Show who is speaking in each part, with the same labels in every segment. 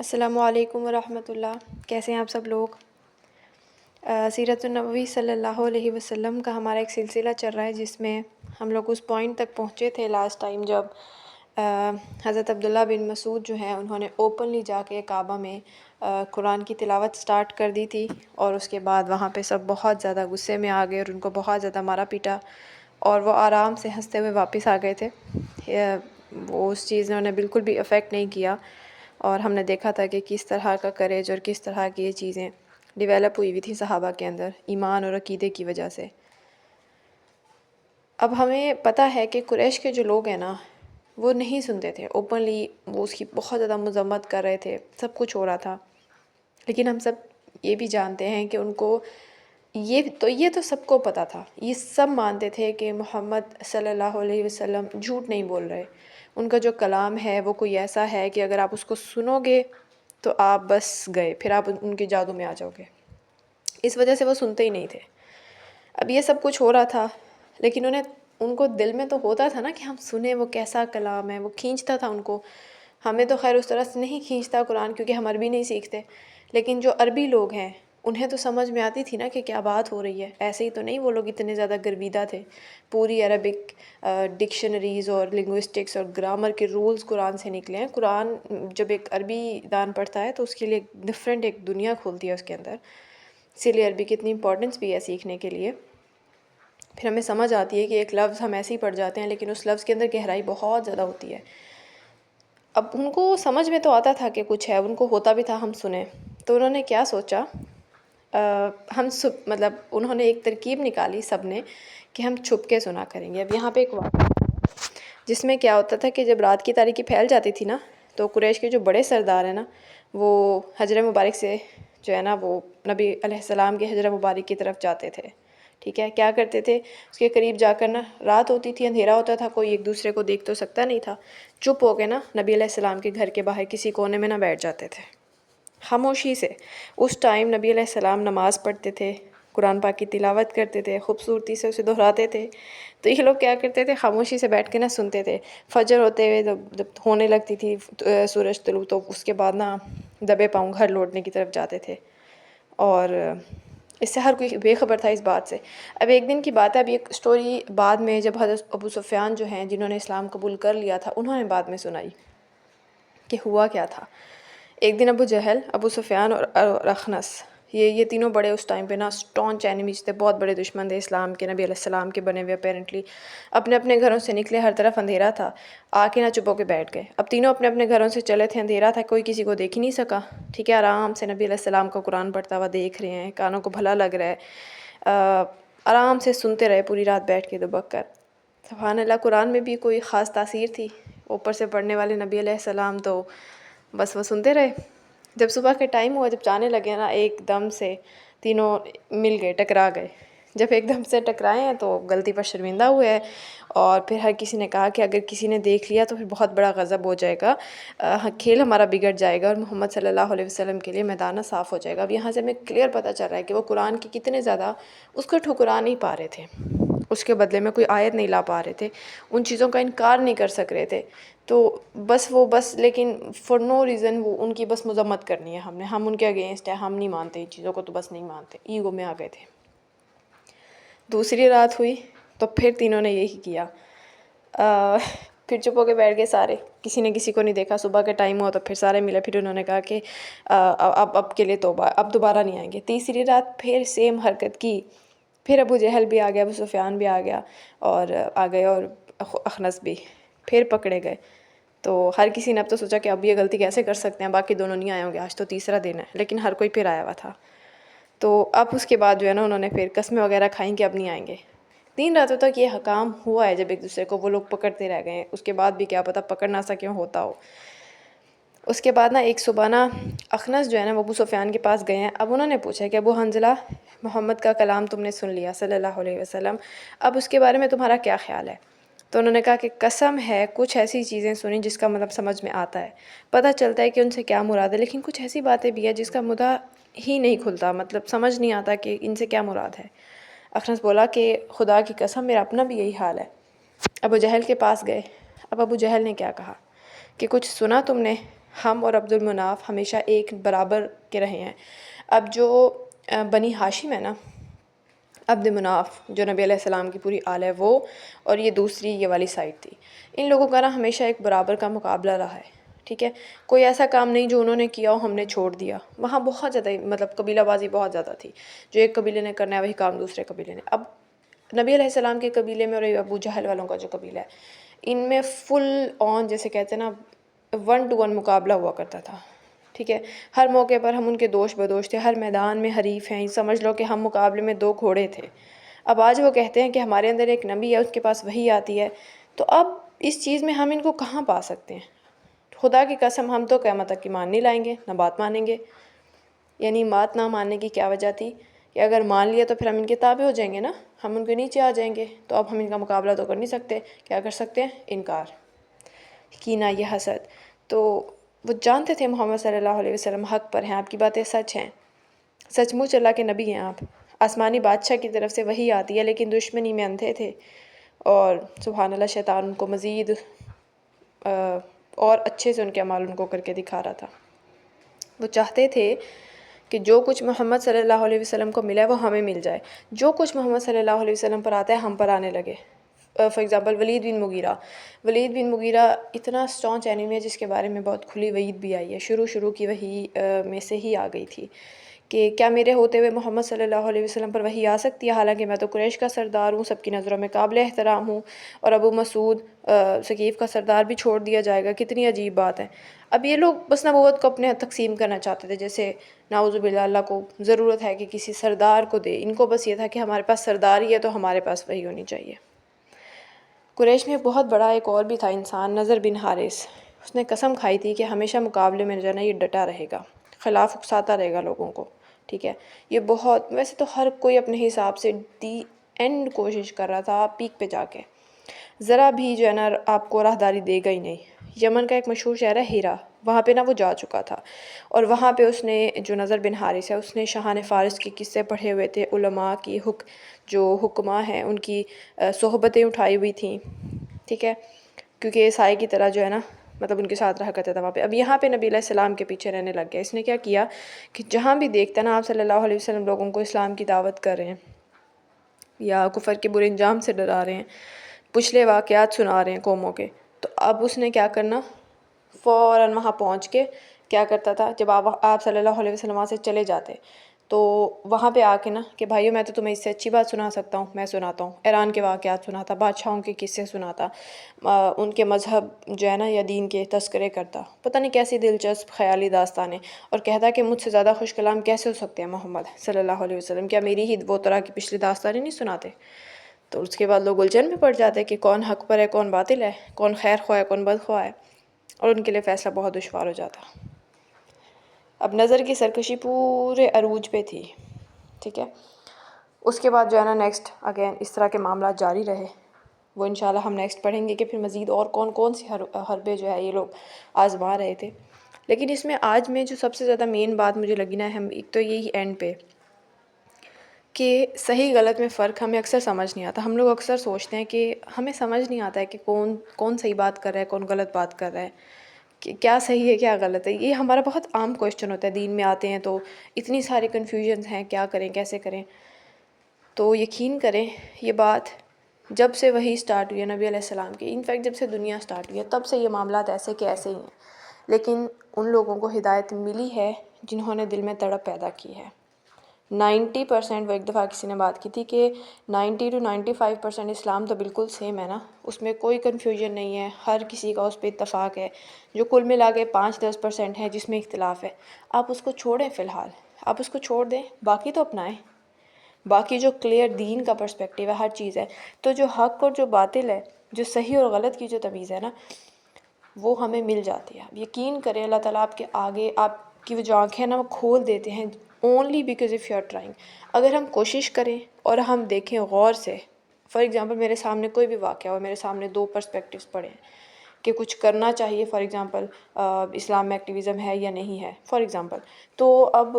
Speaker 1: السلام علیکم ورحمۃ اللہ. کیسے ہیں آپ سب لوگ؟ سیرت النبوی صلی اللہ علیہ وسلم کا ہمارا ایک سلسلہ چل رہا ہے جس میں ہم لوگ اس پوائنٹ تک پہنچے تھے لاسٹ ٹائم جب حضرت عبداللہ بن مسعود جو ہیں انہوں نے اوپنلی جا کے کعبہ میں قرآن کی تلاوت سٹارٹ کر دی تھی، اور اس کے بعد وہاں پہ سب بہت زیادہ غصے میں آ گئے اور ان کو بہت زیادہ مارا پیٹا، اور وہ آرام سے ہنستے ہوئے واپس آ گئے تھے. وہ اس چیز نے انہیں بالکل بھی افیکٹ نہیں کیا، اور ہم نے دیکھا تھا کہ کس طرح کا کریج اور کس طرح کی یہ چیزیں ڈیولپ ہوئی تھی صحابہ کے اندر ایمان اور عقیدے کی وجہ سے. اب ہمیں پتہ ہے کہ قریش کے جو لوگ ہیں نا وہ نہیں سنتے تھے اوپنلی، وہ اس کی بہت زیادہ مذمت کر رہے تھے، سب کچھ ہو رہا تھا. لیکن ہم سب یہ بھی جانتے ہیں کہ ان کو یہ تو سب کو پتہ تھا، یہ سب مانتے تھے کہ محمد صلی اللہ علیہ وسلم جھوٹ نہیں بول رہے. ان کا جو کلام ہے وہ کوئی ایسا ہے کہ اگر آپ اس کو سنو گے تو آپ بس گئے، پھر آپ ان کے جادو میں آ جاؤ گے. اس وجہ سے وہ سنتے ہی نہیں تھے. اب یہ سب کچھ ہو رہا تھا، لیکن ان کو دل میں تو ہوتا تھا نا کہ ہم سنیں وہ کیسا کلام ہے، وہ کھینچتا تھا ان کو. ہمیں تو خیر اس طرح سے نہیں کھینچتا قرآن، کیونکہ ہم عربی نہیں سیکھتے، لیکن جو عربی لوگ ہیں انہیں تو سمجھ میں آتی تھی نا کہ کیا بات ہو رہی ہے. ایسے ہی تو نہیں وہ لوگ اتنے زیادہ گرویدہ تھے. پوری عربک ڈکشنریز اور لنگوسٹکس اور گرامر کے رولز قرآن سے نکلے ہیں. قرآن جب ایک عربی دان پڑھتا ہے تو اس کے لیے ڈفرینٹ ایک دنیا کھولتی ہے اس کے اندر. اسی لیے عربی کی اتنی امپورٹنس بھی ہے سیکھنے کے لیے. پھر ہمیں سمجھ آتی ہے کہ ایک لفظ ہم ایسے ہی پڑھ جاتے ہیں لیکن اس لفظ کے اندر گہرائی بہت زیادہ ہوتی ہے. اب ان کو سمجھ میں تو آتا تھا کہ کچھ ہے، ان کو ہوتا بھی تھا ہم سنیں. تو انہوں نے کیا سوچا، مطلب انہوں نے ایک ترکیب نکالی سب نے کہ ہم چھپ کے سنا کریں گے. اب یہاں پہ ایک واقعہ جس میں کیا ہوتا تھا کہ جب رات کی تاریکی پھیل جاتی تھی نا تو قریش کے جو بڑے سردار ہیں نا وہ حجر مبارک سے جو ہے نا وہ نبی علیہ السلام کے حجر مبارک کی طرف جاتے تھے. ٹھیک ہے، کیا کرتے تھے، اس کے قریب جا کر نا، رات ہوتی تھی، اندھیرا ہوتا تھا، کوئی ایک دوسرے کو دیکھ تو سکتا نہیں تھا، چپ ہو کے نا نبی علیہ السلام کے گھر کے باہر کسی کونے میں نہ بیٹھ جاتے تھے خاموشی سے. اس ٹائم نبی علیہ السلام نماز پڑھتے تھے، قرآن پاک کی تلاوت کرتے تھے، خوبصورتی سے اسے دہراتے تھے. تو یہ لوگ کیا کرتے تھے، خاموشی سے بیٹھ کے نا سنتے تھے. فجر ہوتے ہوئے جب ہونے لگتی تھی سورج طلوع، تو اس کے بعد نا دبے پاؤں گھر لوٹنے کی طرف جاتے تھے، اور اس سے ہر کوئی بے خبر تھا اس بات سے. اب ایک دن کی بات ہے، اب یہ سٹوری بعد میں جب حضرت ابو سفیان جو ہیں جنہوں نے اسلام قبول کر لیا تھا انہوں نے بعد میں سنائی کہ ہوا کیا تھا. ایک دن ابو جہل، ابو سفیان اور اخنس، یہ تینوں بڑے اس ٹائم پہ نا اسٹانچ اینیمیز تھے، بہت بڑے دشمن تھے اسلام کے، نبی علیہ السلام کے بنے ہوئے. اپیرنٹلی اپنے اپنے گھروں سے نکلے، ہر طرف اندھیرا تھا، آ کے نہ چپ ہو کے بیٹھ گئے. اب تینوں اپنے اپنے گھروں سے چلے تھے، اندھیرا تھا، کوئی کسی کو دیکھ ہی نہیں سکا. ٹھیک ہے، آرام سے نبی علیہ السلام کو قرآن پڑھتا ہوا دیکھ رہے ہیں، کانوں کو بھلا لگ رہا ہے، آرام سے سنتے رہے پوری رات بیٹھ کے دبک کر. سبحان اللہ، قرآن میں بھی کوئی خاص تاثیر تھی؟ اوپر سے پڑھنے والے نبی علیہ السلام تو بس وہ سنتے رہے. جب صبح کے ٹائم ہوا، جب جانے لگے نا، ایک دم سے تینوں مل گئے، ٹکرا گئے. جب ایک دم سے ٹکرائے ہیں تو غلطی پر شرمندہ ہوئے ہیں، اور پھر ہر کسی نے کہا کہ اگر کسی نے دیکھ لیا تو پھر بہت بڑا غضب ہو جائے گا، کھیل ہمارا بگڑ جائے گا، اور محمد صلی اللہ علیہ وسلم کے لیے میدان صاف ہو جائے گا. اب یہاں سے ہمیں کلیئر پتہ چل رہا ہے کہ وہ قرآن کی کتنے زیادہ اس کو ٹھکرا نہیں پا رہے تھے، اس کے بدلے میں کوئی آیت نہیں لا پا رہے تھے، ان چیزوں کا انکار نہیں کر سک رہے تھے. تو بس لیکن فار نو ریزن وہ ان کی بس مذمت کرنی ہے ہم ان کے اگینسٹ ہیں، ہم نہیں مانتے ان چیزوں کو، تو بس نہیں مانتے، ایگو میں آ گئے تھے. دوسری رات ہوئی تو پھر تینوں نے یہی کیا، پھر چپ ہو کے بیٹھ گئے سارے، کسی نے کسی کو نہیں دیکھا. صبح کے ٹائم ہوا تو پھر سارے ملے، پھر انہوں نے کہا کہ اب کے لیے توبہ، اب دوبارہ نہیں آئیں گے. تیسری رات پھر سیم حرکت کی، پھر ابو جہل بھی آ گیا، ابو سفیان بھی آ گیا، اور آ گئے، اور اخنس بھی پھر پکڑے گئے. تو ہر کسی نے اب تو سوچا کہ اب یہ غلطی کیسے کر سکتے ہیں، باقی دونوں نہیں آئے ہوں گے، آج تو تیسرا دن ہے، لیکن ہر کوئی پھر آیا ہوا تھا. تو اب اس کے بعد جو ہے نا انہوں نے پھر قسمیں وغیرہ کھائیں کہ اب نہیں آئیں گے. 3 راتوں تک یہ حکام ہوا ہے، جب ایک دوسرے کو وہ لوگ پکڑتے رہ گئے ہیں. اس کے بعد بھی کیا پتہ پکڑ نہ سکے ہوتا ہو. اس کے بعد نا ایک صبح نا اخنس جو ہے نا وہ ابو سفیان کے پاس گئے ہیں. اب انہوں نے پوچھا کہ ابو حنظلہ، محمد کا کلام تم نے سن لیا صلی اللہ علیہ وسلم، اب اس کے بارے میں تمہارا کیا خیال ہے؟ تو انہوں نے کہا کہ قسم ہے کچھ ایسی چیزیں سنیں جس کا مطلب سمجھ میں آتا ہے، پتہ چلتا ہے کہ ان سے کیا مراد ہے، لیکن کچھ ایسی باتیں بھی ہیں جس کا مدعا ہی نہیں کھلتا، مطلب سمجھ نہیں آتا کہ ان سے کیا مراد ہے. اخنس بولا کہ خدا کی قسم میرا اپنا بھی یہی حال ہے. ابو جہل کے پاس گئے. اب ابو جہل نے کیا کہا کہ کچھ سنا تم نے؟ ہم اور عبد المناف ہمیشہ ایک برابر کے رہے ہیں۔ اب جو بنی ہاشم ہے نا، عبد مناف جو نبی علیہ السلام کی پوری آل ہے وہ، اور یہ دوسری یہ والی سائڈ تھی، ان لوگوں کا نا ہمیشہ ایک برابر کا مقابلہ رہا ہے، ٹھیک ہے۔ کوئی ایسا کام نہیں جو انہوں نے کیا ہو ہم نے چھوڑ دیا۔ وہاں بہت زیادہ مطلب قبیلہ بازی بہت زیادہ تھی، جو ایک قبیلے نے کرنا ہے وہی کام دوسرے قبیلے نے۔ اب نبی علیہ السلام کے قبیلے میں اور ابو جہل والوں کا جو قبیلہ ہے، ان میں فل آن جیسے کہتے ہیں نا 1 to 1 مقابلہ ہوا کرتا تھا، ٹھیک ہے۔ ہر موقع پر ہم ان کے دوش بدوش تھے، ہر میدان میں حریف ہیں، سمجھ لو کہ ہم مقابلے میں 2 گھوڑے تھے۔ اب آج وہ کہتے ہیں کہ ہمارے اندر ایک نبی ہے، اس کے پاس وحی آتی ہے، تو اب اس چیز میں ہم ان کو کہاں پا سکتے ہیں؟ خدا کی قسم ہم تو قیامت تک کی مان نہیں لائیں گے، نہ بات مانیں گے۔ یعنی بات نہ ماننے کی کیا وجہ تھی کہ اگر مان لیا تو پھر ہم ان کے تابع ہو جائیں گے نا، ہم ان کے نیچے آ جائیں گے، تو اب ہم ان کا مقابلہ تو کر نہیں سکتے۔ کیا کر سکتے ہیں؟ انکار، کینہ، یہ حسد۔ تو وہ جانتے تھے محمد صلی اللہ علیہ وسلم حق پر ہیں، آپ کی باتیں سچ ہیں، سچ مچ اللہ کے نبی ہیں آپ، آسمانی بادشاہ کی طرف سے وحی آتی ہے، لیکن دشمنی میں اندھے تھے، اور سبحان اللہ شیطان ان کو مزید اور اچھے سے ان کے اعمال ان کو کر کے دکھا رہا تھا۔ وہ چاہتے تھے کہ جو کچھ محمد صلی اللہ علیہ وسلم کو ملا ہے وہ ہمیں مل جائے، جو کچھ محمد صلی اللہ علیہ وسلم پر آتا ہے ہم پر آنے لگے۔ فار ایگزامپل ولید بن مغیرہ اتنا اسٹانچ اینیمی ہے جس کے بارے میں بہت کھلی وعید بھی آئی ہے، شروع کی وحی میں سے ہی آ گئی تھی کہ کیا میرے ہوتے ہوئے محمد صلی اللہ علیہ وسلم پر وحی آ سکتی ہے، حالانکہ میں تو قریش کا سردار ہوں، سب کی نظروں میں قابل احترام ہوں، اور ابو مسعود ثقیف کا سردار بھی چھوڑ دیا جائے گا، کتنی عجیب بات ہے۔ اب یہ لوگ بس نبوت کو اپنے تقسیم کرنا چاہتے تھے، جیسے نعوذ باللہ اللہ کو ضرورت ہے کہ کسی سردار کو دے، ان کو بس یہ تھا کہ ہمارے پاس سردار ہی ہے تو ہمارے پاس وحی ہونی چاہیے۔ قریش میں بہت بڑا ایک اور بھی تھا انسان، نضر بن حارث، اس نے قسم کھائی تھی کہ ہمیشہ مقابلے میں جو ہے نا یہ ڈٹا رہے گا، خلاف اکساتا رہے گا لوگوں کو، ٹھیک ہے۔ یہ بہت، ویسے تو ہر کوئی اپنے حساب سے دی اینڈ کوشش کر رہا تھا پیک پہ جا کے، ذرا بھی جو ہے نا آپ کو راہداری دے گا ہی نہیں۔ یمن کا ایک مشہور شہر ہے ہیرا، وہاں پہ نا وہ جا چکا تھا، اور وہاں پہ اس نے جو نضر بن حارث ہے اس نے شاہان فارس کے قصے پڑھے ہوئے تھے، علماء کی جو حکماء ہیں ان کی صحبتیں اٹھائی ہوئی تھیں، ٹھیک ہے، کیونکہ سائے کی طرح جو ہے نا مطلب ان کے ساتھ رہا کرتا تھا وہاں پہ۔ اب یہاں پہ نبی علیہ السلام کے پیچھے رہنے لگ گیا، اس نے کیا کیا کہ جہاں بھی دیکھتا نا آپ صلی اللہ علیہ وسلم لوگوں کو اسلام کی دعوت کر رہے ہیں یا کفر کے برے انجام سے ڈرا رہے ہیں، پچھلے واقعات سنا رہے ہیں قوموں کے، تو اب اس نے کیا کرنا، فوراً وہاں پہنچ کے کیا کرتا تھا، جب آپ صلی اللہ علیہ وسلم وہاں سے چلے جاتے تو وہاں پہ آ کے نا کہ بھائیو میں تو تمہیں اس سے اچھی بات سنا سکتا ہوں، میں سناتا ہوں، ایران کے واقعات سناتا، بادشاہوں کے قصے سناتا، ان کے مذہب جو ہے نا یا دین کے تذکرے کرتا، پتہ نہیں کیسی دلچسپ خیالی داستانیں، اور کہتا کہ مجھ سے زیادہ خوش کلام کیسے ہو سکتے ہیں محمد صلی اللہ علیہ وسلم، کیا میری ہی وہ طرح کی پچھلی داستانیں نہیں سناتے؟ تو اس کے بعد لوگ الجھن میں پڑ جاتے کہ کون حق پر ہے، کون باطل ہے، کون خیر خواہ ہے، کون بد خواہ ہے، اور ان کے لیے فیصلہ بہت دشوار ہو جاتا۔ اب نظر کی سرکشی پورے عروج پہ تھی، ٹھیک ہے۔ اس کے بعد جو ہے نا نیکسٹ اگین اس طرح کے معاملات جاری رہے، وہ انشاءاللہ ہم نیکسٹ پڑھیں گے کہ پھر مزید اور کون کون سی حربے جو ہے یہ لوگ آزما رہے تھے۔ لیکن اس میں آج میں جو سب سے زیادہ مین بات مجھے لگی نا، ہم ایک تو یہی اینڈ پہ کہ صحیح غلط میں فرق ہمیں اکثر سمجھ نہیں آتا، ہم لوگ اکثر سوچتے ہیں کہ ہمیں سمجھ نہیں آتا ہے کہ کون صحیح بات کر رہا ہے، کون غلط بات کر رہا ہے، کہ کیا صحیح ہے کیا غلط ہے۔ یہ ہمارا بہت عام کویشچن ہوتا ہے، دین میں آتے ہیں تو اتنی ساری کنفیوژنز ہیں، کیا کریں کیسے کریں۔ تو یقین کریں یہ بات جب سے وہی سٹارٹ ہوئی ہے نبی علیہ السلام کی، انفیکٹ جب سے دنیا سٹارٹ ہوئی ہے تب سے یہ معاملات ایسے کہ ایسے ہی ہیں، لیکن ان لوگوں کو ہدایت ملی ہے جنہوں نے دل میں تڑپ پیدا کی ہے۔ 90%، وہ ایک دفعہ کسی نے بات کی تھی کہ 90 to 95% اسلام تو بالکل سیم ہے نا، اس میں کوئی کنفیوژن نہیں ہے، ہر کسی کا اس پہ اتفاق ہے، جو کل ملا کے 5-10% ہے جس میں اختلاف ہے، آپ اس کو چھوڑیں، فی الحال آپ اس کو چھوڑ دیں، باقی تو اپنائیں، باقی جو کلیئر دین کا پرسپیکٹیو ہے ہر چیز ہے، تو جو حق اور جو باطل ہے، جو صحیح اور غلط کی جو تمیز ہے نا وہ ہمیں مل جاتی ہے۔ یقین کریں اللہ تعالیٰ آپ کے آگے آپ کی وہ جو آنکھیں نا وہ کھول دیتے ہیں، only because of you are trying. اگر ہم کوشش کریں اور ہم دیکھیں غور سے، فار ایگزامپل میرے سامنے کوئی بھی واقعہ ہو، میرے سامنے 2 پرسپیکٹیوز پڑے ہیں کہ کچھ کرنا چاہیے، فار ایگزامپل اسلام میں ایکٹیویزم ہے یا نہیں ہے، فار ایگزامپل، تو اب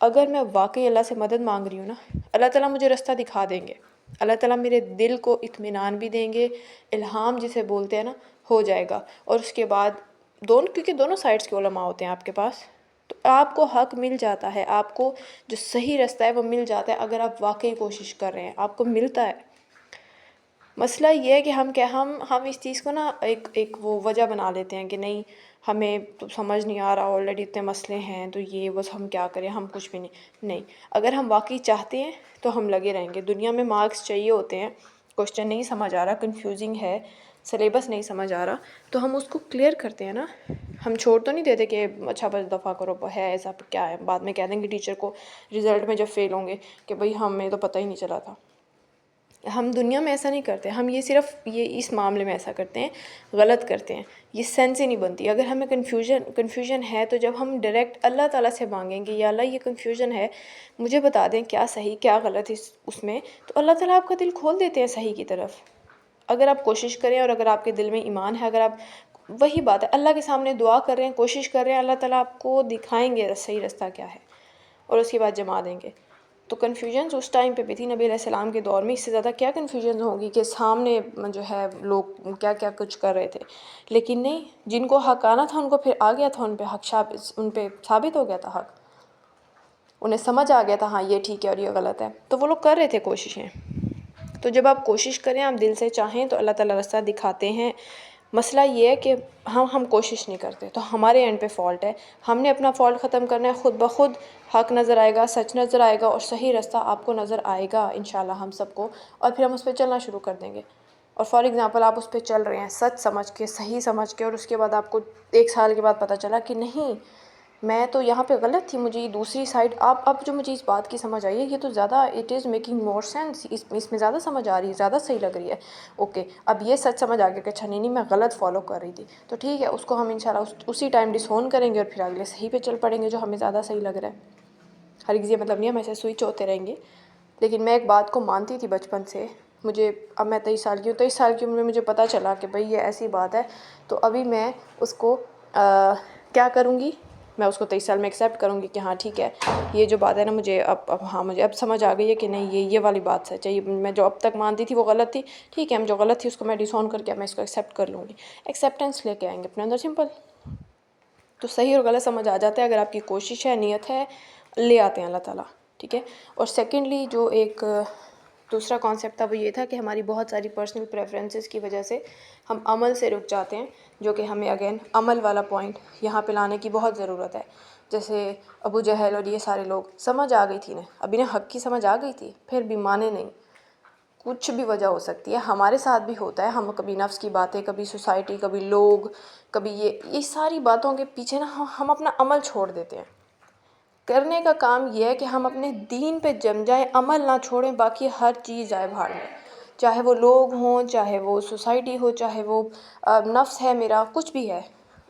Speaker 1: اگر میں واقعی اللہ سے مدد مانگ رہی ہوں نا، اللہ تعالیٰ مجھے رستہ دکھا دیں گے، اللہ تعالیٰ میرے دل کو اطمینان بھی دیں گے، الہام جسے بولتے ہیں نا ہو جائے گا، اور اس کے بعد دونوں، کیونکہ دونوں سائڈس کے علماء ہوتے ہیں آپ کے پاس، تو آپ کو حق مل جاتا ہے، آپ کو جو صحیح رستہ ہے وہ مل جاتا ہے اگر آپ واقعی کوشش کر رہے ہیں، آپ کو ملتا ہے۔ مسئلہ یہ ہے کہ ہم اس چیز کو نا ایک وہ وجہ بنا لیتے ہیں کہ نہیں ہمیں تو سمجھ نہیں آ رہا، آلریڈی اتنے مسئلے ہیں تو یہ بس ہم کیا کریں، ہم کچھ بھی نہیں، اگر ہم واقعی چاہتے ہیں تو ہم لگے رہیں گے۔ دنیا میں مارکس چاہیے ہوتے ہیں، کوشچن نہیں سمجھ آ رہا، کنفیوزنگ ہے، سلیبس نہیں سمجھ آ رہا، تو ہم اس کو کلیئر کرتے ہیں نا، ہم چھوڑ تو نہیں دیتے کہ اچھا بس دفعہ کرو ہے ایسا کیا ہے، بعد میں کہہ دیں گے ٹیچر کو رزلٹ میں جب فیل ہوں گے کہ بھئی ہمیں تو پتہ ہی نہیں چلا تھا۔ ہم دنیا میں ایسا نہیں کرتے، ہم یہ صرف اس معاملے میں ایسا کرتے ہیں، غلط کرتے ہیں، یہ سینس ہی نہیں بنتی۔ اگر ہمیں کنفیوژن ہے تو جب ہم ڈائریکٹ اللہ تعالیٰ سے مانگیں گے یا اللہ یہ کنفیوژن ہے مجھے بتا دیں کیا صحیح کیا غلط اس میں، تو اللہ تعالیٰ آپ کا دل کھول دیتے ہیں صحیح کی طرف۔ اگر آپ کوشش کریں اور اگر آپ کے دل میں ایمان ہے، اگر آپ وہی بات ہے اللہ کے سامنے دعا کر رہے ہیں، کوشش کر رہے ہیں، اللہ تعالیٰ آپ کو دکھائیں گے صحیح رستہ کیا ہے اور اس کے بعد جما دیں گے۔ تو کنفیوژنز اس ٹائم پہ بھی تھی نبی علیہ السلام کے دور میں، اس سے زیادہ کیا کنفیوژن ہوگی کہ سامنے جو ہے لوگ کیا کیا کچھ کر رہے تھے، لیکن نہیں، جن کو حق آنا تھا ان کو پھر آ گیا تھا، ان پہ ثابت ہو گیا تھا حق، انہیں سمجھ آ گیا تھا ہاں یہ ٹھیک ہے اور یہ غلط ہے، تو وہ لوگ کر رہے تھے کوششیں۔ تو جب آپ کوشش کریں، آپ دل سے چاہیں تو اللہ تعالیٰ رستہ دکھاتے ہیں۔ مسئلہ یہ ہے کہ ہم کوشش نہیں کرتے، تو ہمارے اینڈ پہ فالٹ ہے، ہم نے اپنا فالٹ ختم کرنا ہے، خود بخود حق نظر آئے گا، سچ نظر آئے گا اور صحیح رستہ آپ کو نظر آئے گا انشاءاللہ ہم سب کو، اور پھر ہم اس پہ چلنا شروع کر دیں گے۔ اور فار ایگزامپل آپ اس پہ چل رہے ہیں سچ سمجھ کے، صحیح سمجھ کے، اور اس کے بعد آپ کو 1 سال کے بعد پتہ چلا کہ نہیں میں تو یہاں پہ غلط تھی، مجھے یہ دوسری سائڈ اب جو مجھے اس بات کی سمجھ آئی ہے یہ تو زیادہ it is making more sense, اس میں زیادہ سمجھ آ رہی ہے، زیادہ صحیح لگ رہی ہے، اوکے اب یہ سچ سمجھ آ گیا کہ اچھا نہیں میں غلط فالو کر رہی تھی، تو ٹھیک ہے اس کو ہم انشاءاللہ اسی ٹائم ڈسون کریں گے اور پھر اگلے صحیح پہ چل پڑیں گے جو ہمیں زیادہ صحیح لگ رہا ہے۔ ہرگز یہ مطلب نہیں ہم ایسے سوئچ ہوتے رہیں گے، لیکن میں ایک بات کو مانتی تھی بچپن سے، مجھے اب میں 23 سال کی ہوں، 23 سال کی عمر میں مجھے پتہ چلا کہ بھئی یہ ایسی بات ہے، تو ابھی میں اس کو کیا کروں گی، میں اس کو 23 سال میں ایکسیپٹ کروں گی کہ ہاں ٹھیک ہے یہ جو بات ہے نا مجھے مجھے اب سمجھ آ گئی ہے کہ نہیں یہ والی بات سچ ہے، میں جو اب تک مانتی تھی وہ غلط تھی، ٹھیک ہے ہم جو غلط تھی اس کو میں ڈسون کر کے میں اس کو ایکسیپٹ کر لوں گی، ایکسیپٹنس لے کے آئیں گے اپنے اندر، سمپل۔ تو صحیح اور غلط سمجھ آ جاتا ہے اگر آپ کی کوشش ہے، نیت ہے، لے آتے ہیں اللہ تعالیٰ، ٹھیک ہے۔ اور سیکنڈلی جو ایک دوسرا کانسیپٹ تھا وہ یہ تھا کہ ہماری بہت ساری پرسنل پریفرنسز کی وجہ سے ہم عمل سے رک جاتے ہیں، جو کہ ہمیں اگین عمل والا پوائنٹ یہاں پہ لانے کی بہت ضرورت ہے۔ جیسے ابو جہل اور یہ سارے لوگ سمجھ آ گئی تھی انہیں، اب انہیں حق کی سمجھ آ گئی تھی پھر بھی مانے نہیں، کچھ بھی وجہ ہو سکتی ہے، ہمارے ساتھ بھی ہوتا ہے، ہم کبھی نفس کی باتیں، کبھی سوسائٹی، کبھی لوگ، کبھی یہ ساری باتوں کے پیچھے نا ہم اپنا عمل چھوڑ دیتے ہیں۔ کرنے کا کام یہ ہے کہ ہم اپنے دین پہ جم جائیں، عمل نہ چھوڑیں، باقی ہر چیز جائے بھاڑ میں، چاہے وہ لوگ ہوں، چاہے وہ سوسائٹی ہو، چاہے وہ نفس ہے میرا، کچھ بھی ہے،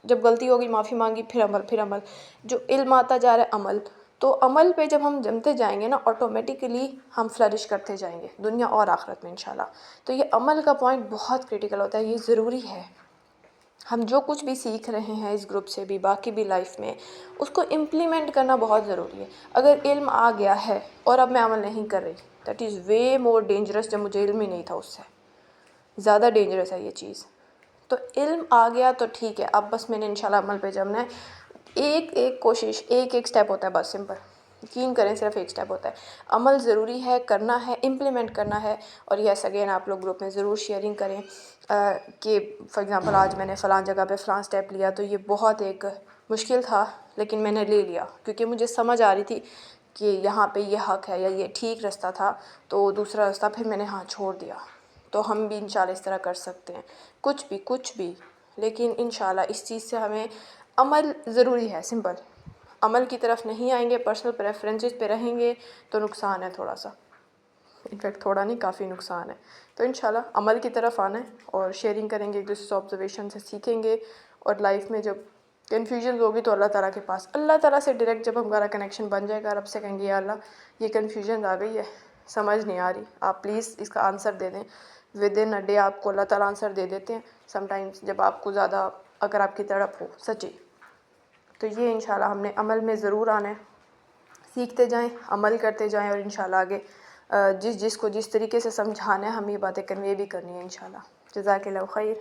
Speaker 1: جب غلطی ہوگی معافی مانگی، پھر عمل، جو علم آتا جا رہا ہے عمل، تو عمل پہ جب ہم جمتے جائیں گے نا آٹومیٹیکلی ہم فلرش کرتے جائیں گے دنیا اور آخرت میں انشاءاللہ۔ تو یہ عمل کا پوائنٹ بہت کریٹیکل ہوتا ہے، یہ ضروری ہے۔ ہم جو کچھ بھی سیکھ رہے ہیں اس گروپ سے بھی، باقی بھی لائف میں، اس کو امپلیمنٹ کرنا بہت ضروری ہے۔ اگر علم آ گیا ہے اور اب میں عمل نہیں کر رہی، that is way more dangerous, جب مجھے علم ہی نہیں تھا اس سے زیادہ ڈینجرس ہے یہ چیز۔ تو علم آ گیا تو ٹھیک ہے، اب بس میں نے انشاءاللہ عمل پہ جمنا ہے، ایک کوشش، ایک سٹیپ ہوتا ہے بس، سمپل، یقین کریں صرف ایک سٹیپ ہوتا ہے، عمل ضروری ہے، کرنا ہے، امپلیمنٹ کرنا ہے۔ اور یس اگین آپ لوگ گروپ میں ضرور شیئرنگ کریں کہ فار ایگزامپل آج میں نے فلاں جگہ پہ فلاں سٹیپ لیا تو یہ بہت ایک مشکل تھا لیکن میں نے لے لیا، کیونکہ مجھے سمجھ آ رہی تھی کہ یہاں پہ یہ حق ہے یا یہ ٹھیک رستہ تھا، تو دوسرا رستہ پھر میں نے ہاں چھوڑ دیا۔ تو ہم بھی انشاءاللہ اس طرح کر سکتے ہیں، کچھ بھی، لیکن انشاءاللہ اس چیز سے ہمیں عمل ضروری ہے، سمپل، عمل کی طرف نہیں آئیں گے، پرسنل پریفرنسز پہ رہیں گے تو نقصان ہے تھوڑا سا، انفیکٹ تھوڑا نہیں کافی نقصان ہے۔ تو انشاءاللہ عمل کی طرف آنا ہے اور شیئرنگ کریں گے، ایک دوسرے سے آبزرویشن سے سیکھیں گے، اور لائف میں جب کنفیوژن ہوگی تو اللہ تعالیٰ کے پاس، اللہ تعالیٰ سے ڈائریکٹ جب ہمارا کنیکشن بن جائے گا، رب سے کہیں گے یا اللہ یہ کنفیوژن آ گئی ہے، سمجھ نہیں آ رہی، آپ پلیز اس کا آنسر دے دیں، ود ان اے ڈے آپ کو اللہ تعالیٰ آنسر دے دیتے ہیں سم ٹائمز، جب آپ کو زیادہ اگر آپ کی تڑپ ہو سچی۔ تو یہ انشاءاللہ ہم نے عمل میں ضرور آنا ہے، سیکھتے جائیں، عمل کرتے جائیں، اور انشاءاللہ آگے جس کو جس طریقے سے سمجھانا ہے ہم یہ باتیں کنوے بھی کرنی ہے انشاءاللہ۔ جزاک اللہ خیر۔